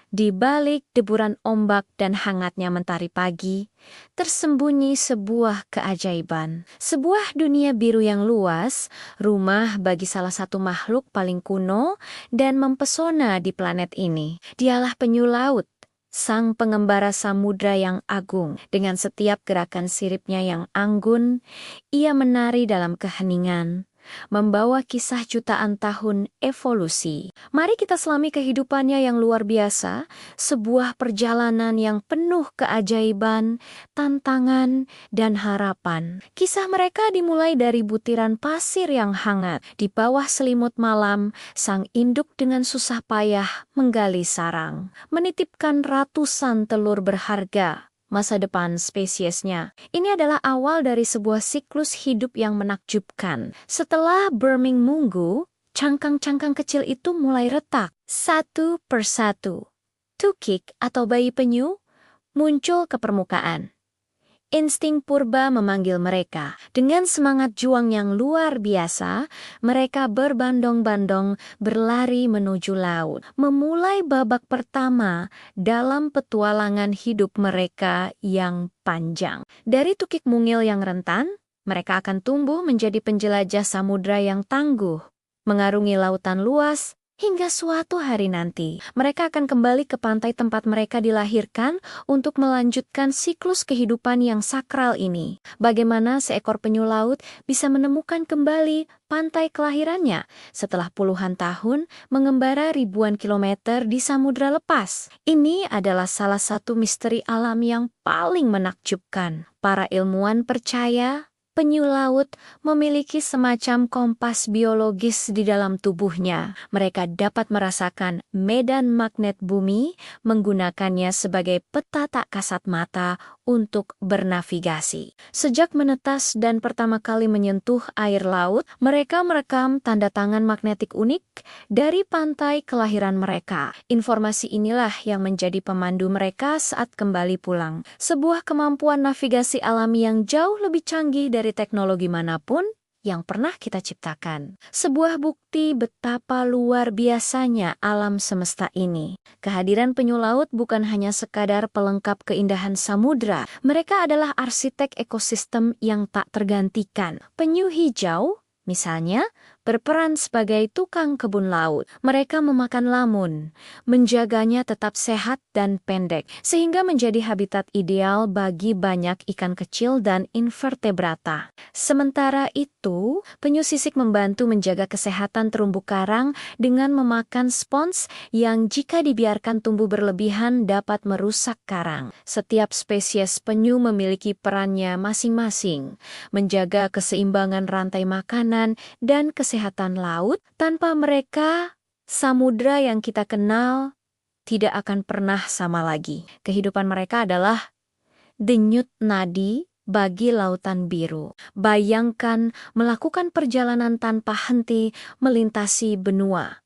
Di balik deburan ombak dan hangatnya mentari pagi, tersembunyi sebuah keajaiban. Sebuah dunia biru yang luas, rumah bagi salah satu makhluk paling kuno dan mempesona di planet ini. Dialah penyu laut, sang pengembara samudra yang agung. Dengan setiap gerakan siripnya yang anggun, ia menari dalam keheningan, membawa kisah jutaan tahun evolusi. Mari kita selami kehidupannya yang luar biasa, sebuah perjalanan yang penuh keajaiban, tantangan, dan harapan. Kisah mereka dimulai dari butiran pasir yang hangat. Di bawah selimut malam, sang induk dengan susah payah menggali sarang, menitipkan ratusan telur berharga. Masa depan spesiesnya. Ini adalah awal dari sebuah siklus hidup yang menakjubkan. Setelah Burming Munggu, cangkang-cangkang kecil itu mulai retak. Satu persatu, tukik atau bayi penyu muncul ke permukaan. Insting purba memanggil mereka. Dengan semangat juang yang luar biasa, mereka berbandong-bandong berlari menuju laut. Memulai babak pertama dalam petualangan hidup mereka yang panjang. Dari tukik mungil yang rentan, mereka akan tumbuh menjadi penjelajah samudra yang tangguh, mengarungi lautan luas. Hingga suatu hari nanti, mereka akan kembali ke pantai tempat mereka dilahirkan untuk melanjutkan siklus kehidupan yang sakral ini. Bagaimana seekor penyu laut bisa menemukan kembali pantai kelahirannya setelah puluhan tahun mengembara ribuan kilometer di samudra lepas? Ini adalah salah satu misteri alam yang paling menakjubkan. Para ilmuwan percaya penyu laut memiliki semacam kompas biologis di dalam tubuhnya. Mereka dapat merasakan medan magnet bumi, menggunakannya sebagai peta tak kasat mata untuk bernavigasi. Sejak menetas dan pertama kali menyentuh air laut, mereka merekam tanda tangan magnetik unik dari pantai kelahiran mereka. Informasi inilah yang menjadi pemandu mereka saat kembali pulang. Sebuah kemampuan navigasi alami yang jauh lebih canggih dari teknologi manapun yang pernah kita ciptakan. Sebuah bukti betapa luar biasanya alam semesta ini. Kehadiran penyu laut bukan hanya sekadar pelengkap keindahan samudra. Mereka adalah arsitek ekosistem yang tak tergantikan. Penyu hijau, misalnya, berperan sebagai tukang kebun laut. Mereka memakan lamun, menjaganya tetap sehat dan pendek, sehingga menjadi habitat ideal bagi banyak ikan kecil dan invertebrata. Sementara itu, penyu sisik membantu menjaga kesehatan terumbu karang dengan memakan spons yang jika dibiarkan tumbuh berlebihan dapat merusak karang. Setiap spesies penyu memiliki perannya masing-masing, menjaga keseimbangan rantai makanan dan kesehatan laut. Tanpa mereka, samudra yang kita kenal tidak akan pernah sama lagi. Kehidupan mereka adalah denyut nadi bagi lautan biru. Bayangkan melakukan perjalanan tanpa henti melintasi benua.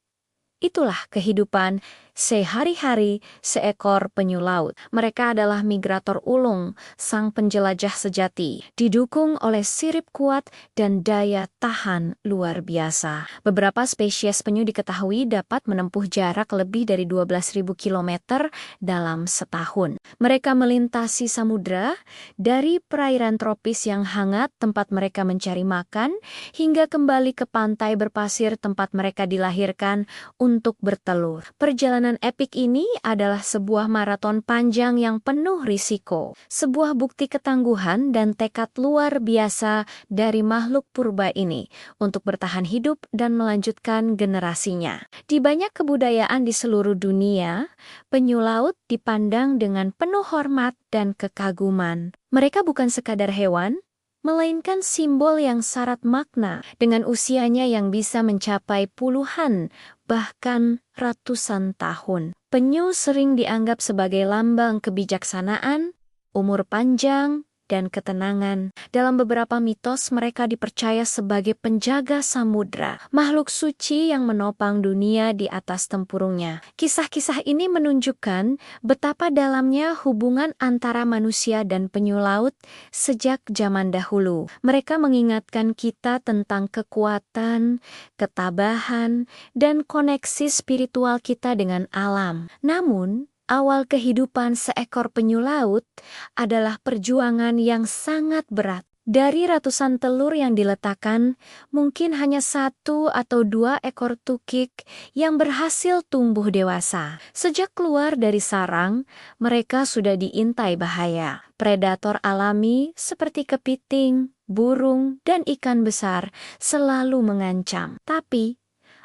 Itulah kehidupan sehari-hari seekor penyu laut. Mereka adalah migrator ulung, sang penjelajah sejati, didukung oleh sirip kuat dan daya tahan luar biasa. Beberapa spesies penyu diketahui dapat menempuh jarak lebih dari 12.000 kilometer dalam setahun. Mereka melintasi samudra dari perairan tropis yang hangat tempat mereka mencari makan, hingga kembali ke pantai berpasir tempat mereka dilahirkan untuk bertelur. Perjalanan epik ini adalah sebuah maraton panjang yang penuh risiko. Sebuah bukti ketangguhan dan tekad luar biasa dari makhluk purba ini untuk bertahan hidup dan melanjutkan generasinya. Di banyak kebudayaan di seluruh dunia, penyu laut dipandang dengan penuh hormat dan kekaguman. Mereka bukan sekadar hewan, melainkan simbol yang syarat makna. Dengan usianya yang bisa mencapai puluhan, bahkan ratusan tahun, penyu sering dianggap sebagai lambang kebijaksanaan, umur panjang, dan ketenangan. Dalam beberapa mitos, mereka dipercaya sebagai penjaga samudra, makhluk suci yang menopang dunia di atas tempurungnya. Kisah-kisah ini menunjukkan betapa dalamnya hubungan antara manusia dan penyu laut sejak zaman dahulu. Mereka mengingatkan kita tentang kekuatan, ketabahan, dan koneksi spiritual kita dengan alam. Namun, awal kehidupan seekor penyu laut adalah perjuangan yang sangat berat. Dari ratusan telur yang diletakkan, mungkin hanya 1 atau 2 ekor tukik yang berhasil tumbuh dewasa. Sejak keluar dari sarang, mereka sudah diintai bahaya. Predator alami seperti kepiting, burung, dan ikan besar selalu mengancam. Tapi,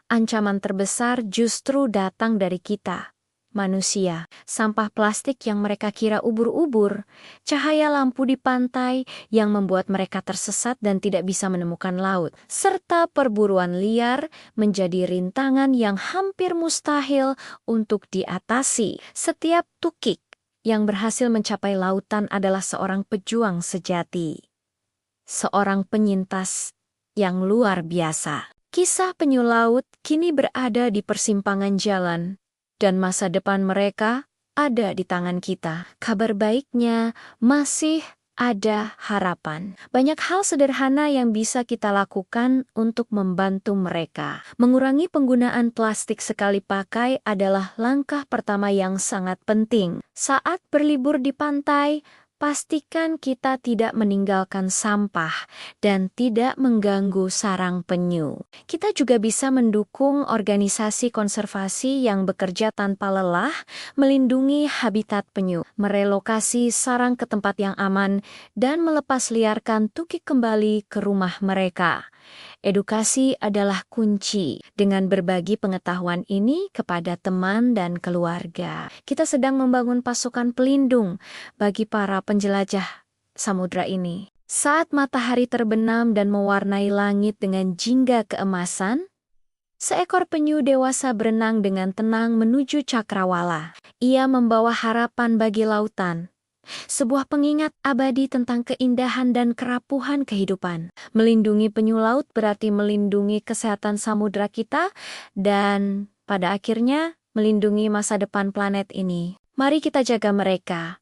ancaman terbesar justru datang dari kita, manusia. Sampah plastik yang mereka kira ubur-ubur, cahaya lampu di pantai yang membuat mereka tersesat dan tidak bisa menemukan laut, serta perburuan liar menjadi rintangan yang hampir mustahil untuk diatasi. Setiap tukik yang berhasil mencapai lautan adalah seorang pejuang sejati, seorang penyintas yang luar biasa. Kisah penyu laut kini berada di persimpangan jalan, dan masa depan mereka ada di tangan kita. Kabar baiknya, masih ada harapan. Banyak hal sederhana yang bisa kita lakukan untuk membantu mereka. Mengurangi penggunaan plastik sekali pakai adalah langkah pertama yang sangat penting. Saat berlibur di pantai, pastikan kita tidak meninggalkan sampah dan tidak mengganggu sarang penyu. Kita juga bisa mendukung organisasi konservasi yang bekerja tanpa lelah melindungi habitat penyu, merelokasi sarang ke tempat yang aman, dan melepasliarkan tukik kembali ke rumah mereka. Edukasi adalah kunci. Dengan berbagi pengetahuan ini kepada teman dan keluarga, kita sedang membangun pasukan pelindung bagi para penjelajah samudra ini. Saat matahari terbenam dan mewarnai langit dengan jingga keemasan, seekor penyu dewasa berenang dengan tenang menuju cakrawala. Ia membawa harapan bagi lautan, sebuah pengingat abadi tentang keindahan dan kerapuhan kehidupan. Melindungi penyu laut berarti melindungi kesehatan samudra kita dan pada akhirnya melindungi masa depan planet ini. Mari kita jaga mereka,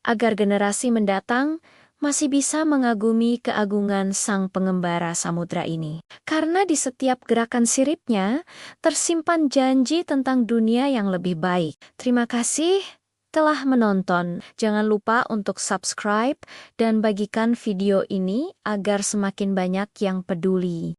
agar generasi mendatang masih bisa mengagumi keagungan sang pengembara samudra ini. Karena di setiap gerakan siripnya tersimpan janji tentang dunia yang lebih baik. Terima kasih telah menonton. Jangan lupa untuk subscribe dan bagikan video ini agar semakin banyak yang peduli.